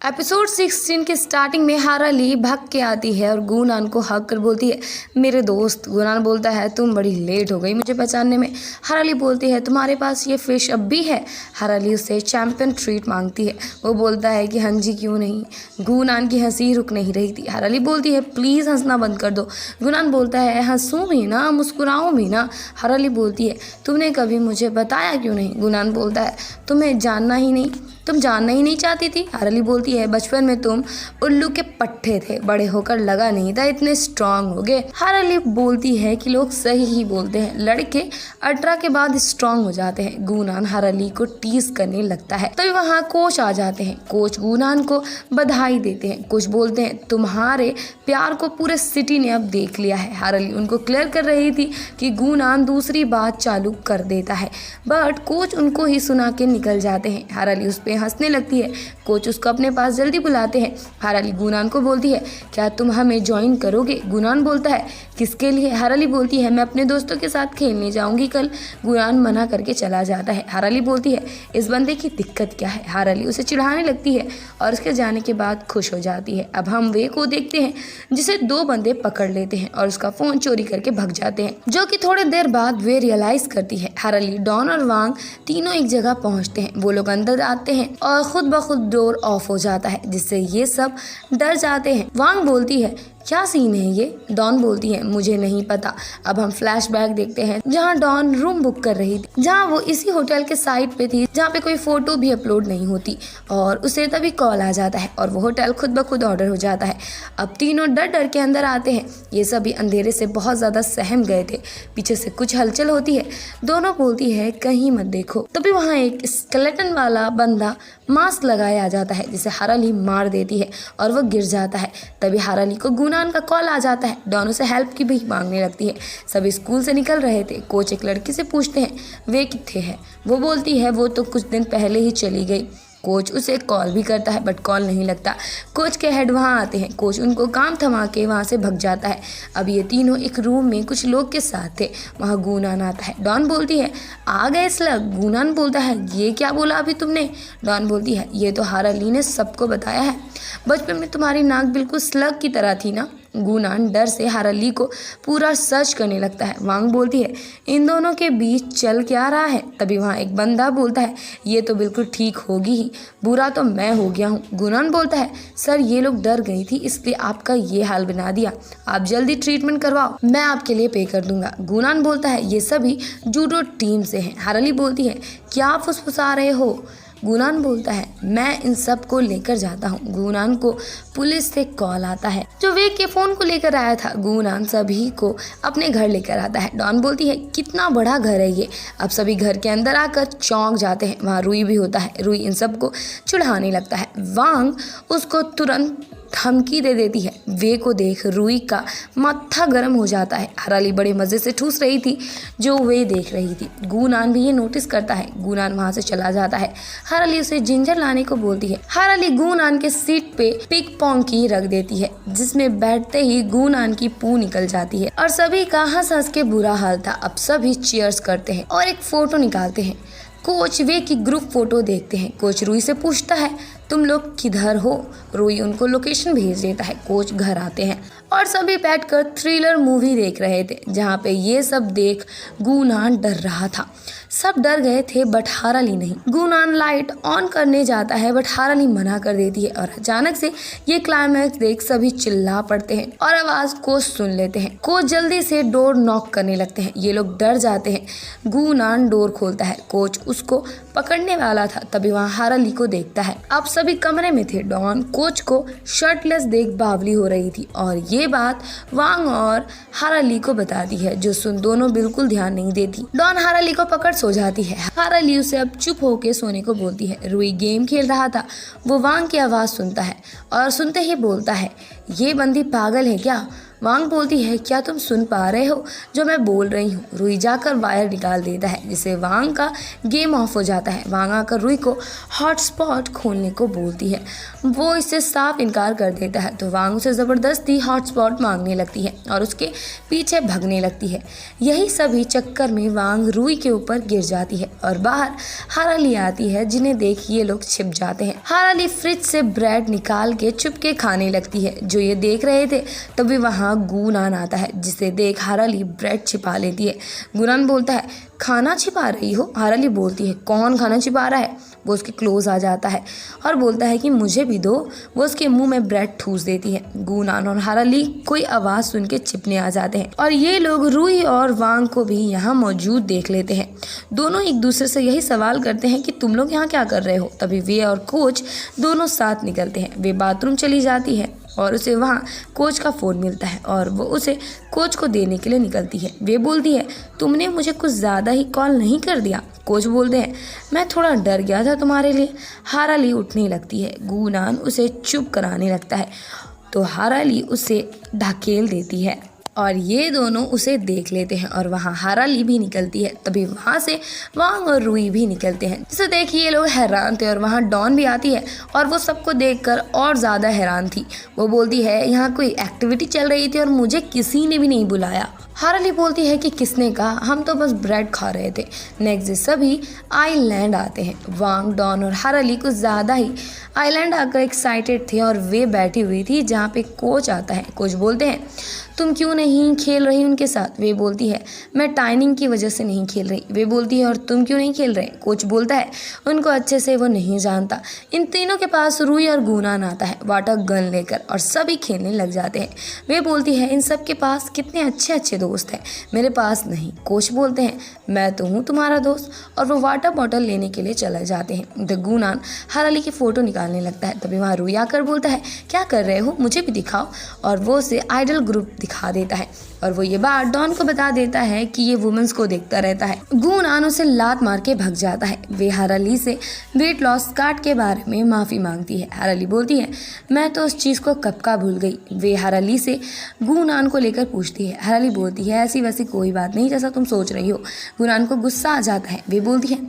Episode 16 के starting में हारा ली भाग के आती है और गुनान को हक कर बोलती है मेरे दोस्त। गुनान बोलता है तुम बड़ी लेट हो गई मुझे पहचानने में। हारा ली बोलती है तुम्हारे पास ये फिश अब भी है। हारा ली उससे चैंपियन ट्रीट मांगती है। वो बोलता है कि हाँ जी क्यों नहीं। गुनान की हंसी रुक नहीं रही थी। हारा ली बोलती है प्लीज़ हंसना बंद कर दो। गुनान बोलता है हंसूँ भी ना मुस्कुराऊँ भी ना। हारा ली बोलती है तुमने कभी मुझे बताया क्यों नहीं। गुनान बोलता है तुम जानना ही नहीं चाहती थी। हारा ली बोलती है बचपन में तुम उल्लू के पट्टे थे, बड़े होकर लगा नहीं था इतने स्ट्रांग हो गए। हारा ली बोलती है कि लोग सही ही बोलते हैं, लड़के 18 के बाद स्ट्रांग हो जाते हैं। गुनान हारा ली को टीज करने लगता है। तभी वहाँ कोच आ जाते हैं। कोच गुनान को बधाई देते हैं। कोच बोलते हैं तुम्हारे प्यार को पूरे सिटी ने अब देख लिया है। हारा ली उनको क्लियर कर रही थी कि गुनान दूसरी बात चालू कर देता है, बट कोच उनको ही सुना के निकल जाते हैं। हारा ली उस पे हंसने लगती है। कोच उसको अपने पास जल्दी बुलाते हैं। हारा ली गुनान को बोलती है क्या तुम हमें ज्वाइन करोगे। गुनान बोलता है किसके लिए। हारा ली बोलती है मैं अपने दोस्तों के साथ खेलने जाऊंगी कल। गुनान मना करके चला जाता है। हारा ली बोलती है इस बंदे की दिक्कत क्या है। हारा ली उसे चिढ़ाने लगती है और उसके जाने के बाद खुश हो जाती है। अब हम वे को देखते हैं जिसे दो बंदे पकड़ लेते हैं और उसका फोन चोरी करके भाग जाते हैं, जो कि थोड़ी देर बाद वे रियलाइज करती है। हारा ली, डॉन और वांग तीनों एक जगह पहुंचते हैं। वो लोग अंदर आते हैं और खुद ब खुद डोर ऑफ हो जाता है, जिससे ये सब डर जाते हैं। वांग बोलती है क्या सीन है ये। डॉन बोलती है मुझे नहीं पता। अब हम फ्लैशबैक देखते हैं जहां डॉन रूम बुक कर रही थी, जहां वो इसी होटल के साइट पे थी जहां पे कोई फोटो भी अपलोड नहीं होती, और उसे तभी कॉल आ जाता है और वो होटल खुद ब खुद ऑर्डर हो जाता है। अब तीनों डर डर के अंदर आते हैं। ये सभी अंधेरे से बहुत ज्यादा सहम गए थे। पीछे से कुछ हलचल होती है। दोनों बोलती है कहीं मत देखो। तभी वहाँ एक स्केलेटन वाला बंदा मास्क लगाए आ जाता है, जिसे हारा ली मार देती है और वो गिर जाता है। तभी हारा ली को गुनान का कॉल आ जाता है। डॉन से हेल्प की भी मांगने लगती है। सभी स्कूल से निकल रहे थे। कोच एक लड़की से पूछते हैं वे किथे है। वो बोलती है वो तो कुछ दिन पहले ही चली गई। कोच उसे कॉल भी करता है बट कॉल नहीं लगता। कोच के हेड वहाँ आते हैं। कोच उनको काम थमा के वहाँ से भग जाता है। अब ये तीनों एक रूम में कुछ लोग के साथ थे। वहाँ गुनान आता है। डॉन बोलती है आ गए स्लग। गुनान बोलता है ये क्या बोला अभी तुमने। डॉन बोलती है ये तो हारा ली ने सबको बताया है। बचपन में तुम्हारी नाक बिल्कुल स्लग की तरह थी ना। गुनान डर से हारा ली को पूरा सर्च करने लगता है। वांग बोलती है इन दोनों के बीच चल क्या रहा है। तभी वहाँ एक बंदा बोलता है ये तो बिल्कुल ठीक होगी ही, बुरा तो मैं हो गया हूँ। गुनान बोलता है सर ये लोग डर गई थी इसलिए आपका ये हाल बना दिया, आप जल्दी ट्रीटमेंट करवाओ, मैं आपके लिए पे कर दूंगा। गुनान बोलता है ये सभी जूडो टीम से हैं। हारा ली बोलती है क्या आप फुसफुसा रहे हो। गुनान बोलता है मैं इन सब को लेकर जाता हूँ। गुनान को पुलिस से कॉल आता है जो वे के फोन को लेकर आया था। गुनान सभी को अपने घर लेकर आता है। डॉन बोलती है कितना बड़ा घर है ये। अब सभी घर के अंदर आकर चौंक जाते हैं। वहाँ रुई भी होता है। रुई इन सबको चिढ़ाने लगता है। वांग उसको तुरंत धमकी दे देती है। वे को देख रुई का माथा गर्म हो जाता है। हारा ली बड़े मजे से ठूस रही थी जो वे देख रही थी। गुनान भी ये नोटिस करता है। गुनान वहां से चला जाता है। हारा ली उसे जिंजर लाने को बोलती है। हारा ली गुनान के सीट पे पिक पोंग की रख देती है, जिसमें बैठते ही गुनान की पू निकल जाती है और सभी का हंस हंस के बुरा हाल था। अब सभी चीयर्स करते हैं और एक फोटो निकालते हैं। कोच वे की ग्रुप फोटो देखते हैं। कोच रुई से पूछता है तुम लोग किधर हो। रुई उनको लोकेशन भेज देता है। कोच घर आते हैं और सभी बैठकर थ्रिलर मूवी देख रहे थे, जहाँ पे ये सब देख गुनान डर रहा था। सब डर गए थे बट हारा ली नहीं। गुनान लाइट ऑन करने जाता है बट हारा ली मना कर देती है और अचानक से ये क्लाइमैक्स देख सभी चिल्ला पड़ते हैं और आवाज कोच सुन लेते हैं। कोच जल्दी से डोर नॉक करने लगते हैं। ये लोग डर जाते हैं। गुनान डोर खोलता है। कोच उसको पकड़ने वाला था, तभी वहाँ हारा ली को देखता है। अब सभी कमरे में थे। डॉन कोच को शर्टलेस देख बावली हो रही थी और ये बात वांग और हारा ली को बताती है, जो सुन दोनों बिल्कुल ध्यान नहीं देती। डॉन हारा ली को पकड़ सो जाती है। हारा ली उसे अब चुप होके सोने को बोलती है। रुई गेम खेल रहा था। वो वांग की आवाज सुनता है और सुनते ही बोलता है ये बंदी पागल है क्या। वांग बोलती है क्या तुम सुन पा रहे हो जो मैं बोल रही हूँ। रुई जाकर वायर निकाल देता है जिससे वांग का गेम ऑफ हो जाता है। वांग आकर रुई को हॉटस्पॉट खोलने को बोलती है, वो इससे साफ इनकार कर देता है तो वांग उसे ज़बरदस्ती हॉटस्पॉट मांगने लगती है और उसके पीछे भगने लगती है। यही सभी चक्कर में वांग रुई के ऊपर गिर जाती है और बाहर हाराली आती है, जिन्हें देख ये लोग छिप जाते हैं। हाराली फ्रिज से ब्रेड निकाल के चुपके खाने लगती है। जो ये देख रहे थे तभी वहाँ गूनान आता है, जिसे देख हाराली ब्रेड छिपा लेती है। गूनान बोलता है खाना छिपा रही हो। हाराली बोलती है कौन खाना छिपा रहा है। वो उसके क्लोज आ जाता है और बोलता है कि मुझे भी दो। वो उसके मुंह में ब्रेड ठूस देती है। गूनान और हाराली कोई आवाज़ सुन के छिपने आ जाते हैं और ये लोग रुई और वांग को भी यहाँ मौजूद देख लेते हैं। दोनों एक दूसरे से यही सवाल करते हैं कि तुम लोग यहाँ क्या कर रहे हो। तभी वे और कोच दोनों साथ निकलते हैं। वे बाथरूम चली जाती है और उसे वहाँ कोच का फ़ोन मिलता है और वो उसे कोच को देने के लिए निकलती है। वे बोलती है तुमने मुझे कुछ ज़्यादा ही कॉल नहीं कर दिया। कोच बोलते हैं मैं थोड़ा डर गया था तुम्हारे लिए। हाराली उठने लगती है। गूनान उसे चुप कराने लगता है तो हाराली उसे ढकेल देती है और ये दोनों उसे देख लेते हैं और वहाँ हाराली भी निकलती है। तभी वहाँ से वांग और रुई भी निकलते हैं, जिसे देख ये लोग हैरान थे और वहाँ डॉन भी आती है और वो सबको देखकर और ज़्यादा हैरान थी। वो बोलती है यहाँ कोई एक्टिविटी चल रही थी और मुझे किसी ने भी नहीं बुलाया। हाराली बोलती है कि किसने कहा, हम तो बस ब्रेड खा रहे थे। नेक्स्ट डे सभी आइलैंड आते हैं। वांग, डॉन और हाराली कुछ ज़्यादा ही आइलैंड आकर एक्साइटेड थे और वे बैठी हुई थी जहाँ पे कोच आता है। कोच बोलते हैं तुम क्यों नहीं खेल रही उनके साथ। वे बोलती है मैं टाइमिंग की वजह से नहीं खेल रही। वे बोलती है और तुम क्यों नहीं खेल रहे। कोच बोलता है उनको अच्छे से वो नहीं जानता। इन तीनों के पास रुई और गूनान आता है वाटर गन लेकर और सभी खेलने लग जाते हैं। वे बोलती है इन सब के पास कितने अच्छे अच्छे दोस्त हैं, मेरे पास नहीं। कोच बोलते हैं मैं तो हूँ तुम्हारा दोस्त और वो वाटर बॉटल लेने के लिए चले जाते हैं। द गूनान हाराली की फ़ोटो निकालने लगता है। तभी वहाँ रुई आकर बोलता है क्या कर रहे हो, मुझे भी दिखाओ और वो उसे आइडल ग्रुप दिखा देता है और वो ये बात डॉन को बता देता है कि ये वुमेन्स को देखता रहता है। गूनान उसे लात मार के भग जाता है। वे हाराली से वेट लॉस कार्ड के बारे में माफ़ी मांगती है। हाराली बोलती है मैं तो उस चीज़ को कब का भूल गई। वे हाराली से गूनान को लेकर पूछती है। हाराली बोलती है ऐसी वैसी कोई बात नहीं जैसा तुम सोच रही हो। गूनान को गुस्सा आ जाता है। वे बोलती है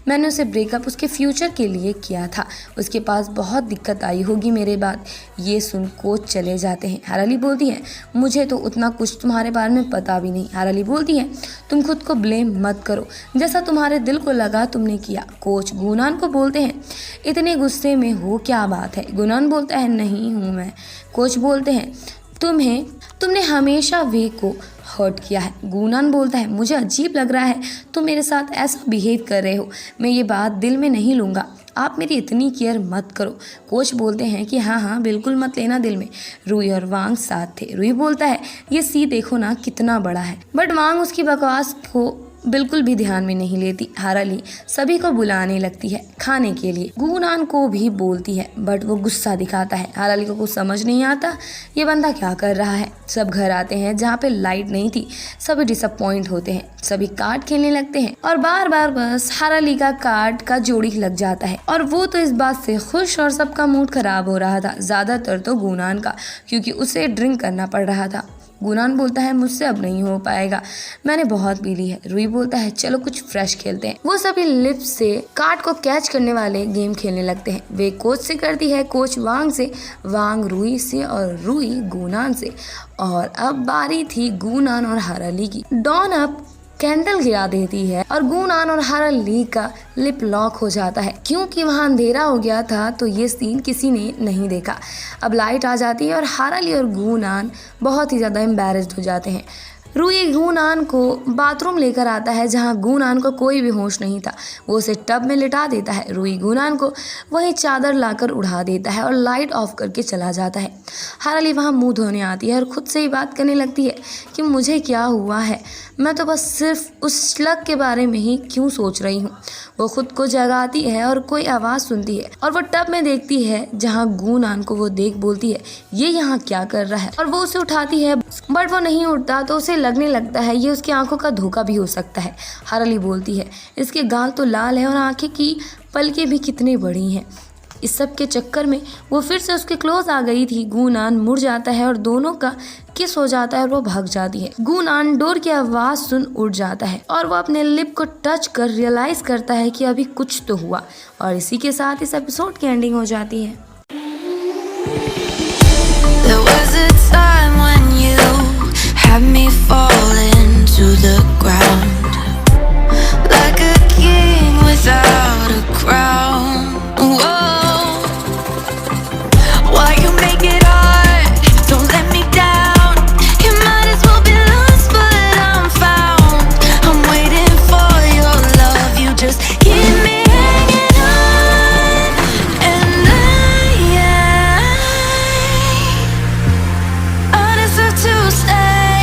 मैंने उसे ब्रेकअप उसके फ्यूचर के लिए किया था, उसके पास बहुत दिक्कत आई होगी मेरे बाद। ये सुन कोच चले जाते हैं। हाराली बोलती है मुझे तो उतना कुछ तुम्हारे बारे में पता भी नहीं। हाराली बोलती है तुम खुद को ब्लेम मत करो, जैसा तुम्हारे दिल को लगा तुमने किया। कोच गूनान को बोलते हैं इतने गुस्से में हो क्या बात है। गूनान बोलता है नहीं हूँ मैं। कोच बोलते हैं तुमने हमेशा वे को हर्ट किया है। गूनान बोलता है मुझे अजीब लग रहा है तुम मेरे साथ ऐसा बिहेव कर रहे हो, मैं ये बात दिल में नहीं लूँगा, आप मेरी इतनी केयर मत करो। कोच बोलते हैं कि हाँ बिल्कुल मत लेना दिल में। रुई और वांग साथ थे। रुई बोलता है ये सी देखो ना कितना बड़ा है, बट वांग उसकी बकवास को बिल्कुल भी ध्यान में नहीं लेती। हाराली सभी को बुलाने लगती है खाने के लिए। गूनान को भी बोलती है बट वो गुस्सा दिखाता है। हाराली को कुछ समझ नहीं आता ये बंदा क्या कर रहा है। सब घर आते हैं जहाँ पे लाइट नहीं थी। सभी डिसअपॉइंट होते हैं। सभी कार्ड खेलने लगते हैं और बार बार बस हाराली का कार्ड का जोड़ी लग जाता है और वो तो इस बात से खुश और सबका मूड खराब हो रहा था, ज़्यादातर तो गूनान का, क्योंकि उसे ड्रिंक करना पड़ रहा था। गूनान बोलता है मुझसे अब नहीं हो पाएगा, मैंने बहुत पी ली है। रुई बोलता है चलो कुछ फ्रेश खेलते हैं। वो सभी लिप्स से कार्ड को कैच करने वाले गेम खेलने लगते हैं। वे कोच से करती है, कोच वांग से, वांग रुई से और रुई गूनान से। और अब बारी थी गूनान और हाराली की। डॉन अब कैंडल गिरा देती है और गूनान और हाराली का लिप लॉक हो जाता है। क्योंकि वहाँ अंधेरा हो गया था तो ये सीन किसी ने नहीं देखा। अब लाइट आ जाती है और हाराली और गूनान बहुत ही ज़्यादा एम्बैरेस्ड हो जाते हैं। रुई गूनान को बाथरूम लेकर आता है जहाँ गूनान को कोई भी होश नहीं था। वो उसे टब में लिटा देता है। रुई गूनान को वही चादर लाकर उड़ा देता है और लाइट ऑफ करके चला जाता है। हाराली वहाँ मुंह धोने आती है और खुद से ही बात करने लगती है कि मुझे क्या हुआ है, मैं तो बस सिर्फ उस स्लग के बारे में ही क्यों सोच रही हूँ। वो खुद को जगाती है और कोई आवाज़ सुनती है और वो टब में देखती है जहाँ गूनान को वो देख बोलती है ये यहाँ क्या कर रहा है। और वो उसे उठाती है बट वो नहीं उठता तो उसे लगने लगता है ये उसकी आंखों का धोखा भी हो सकता है। हाराली बोलती है इसके गाल तो लाल है और आंखें की पलकें भी कितनी बड़ी हैं। इस सब के चक्कर में वो फिर से उसके क्लोज आ गई थी। गूनान मुड़ जाता है और दोनों का किस हो जाता है और वो भाग जाती है। गुनान डोर की आवाज सुन उठ जाता है और वो अपने लिप को टच कर रियलाइज करता है कि अभी कुछ तो हुआ, और इसी के साथ इस एपिसोड की एंडिंग हो जाती है।